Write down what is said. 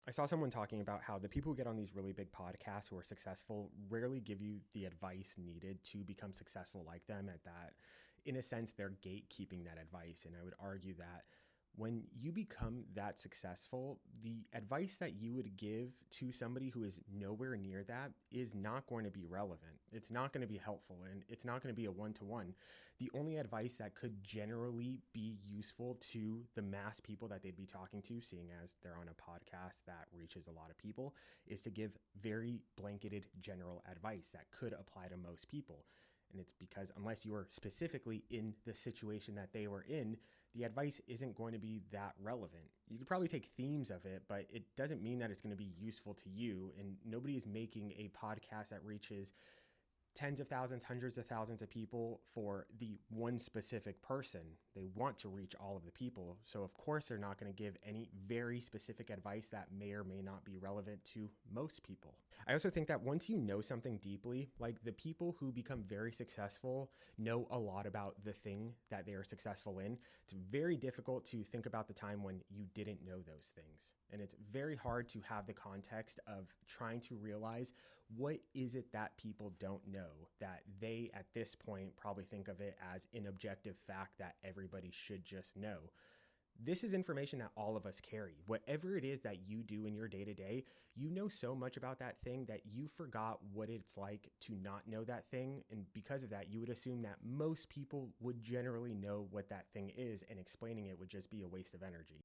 I saw someone talking about how the people who get on these really big podcasts who are successful rarely give you the advice needed to become successful like them, at that, in a sense, they're gatekeeping that advice. And I would argue that when you become that successful, the advice that you would give to somebody who is nowhere near that is not going to be relevant. It's not going to be helpful, and it's not going to be a one to one. The only advice that could generally be useful to the mass people that they'd be talking to, seeing as they're on a podcast that reaches a lot of people, is to give very blanketed general advice that could apply to most people. And it's because unless you are specifically in the situation that they were in, the advice isn't going to be that relevant. You could probably take themes of it, but it doesn't mean that it's going to be useful to you. And nobody is making a podcast that reaches tens of thousands, hundreds of thousands of people for the one specific person. They want to reach all of the people. So, of course, they're not going to give any very specific advice that may or may not be relevant to most people. I also think that once you know something deeply, like the people who become very successful know a lot about the thing that they are successful in, it's very difficult to think about the time when you didn't know those things. And it's very hard to have the context of trying to realize what is it that people don't know that they at this point probably think of it as an objective fact that everybody should just know. This is information that all of us carry. Whatever it is that you do in your day to day, you know so much about that thing that you forgot what it's like to not know that thing. And because of that, you would assume that most people would generally know what that thing is, and explaining it would just be a waste of energy.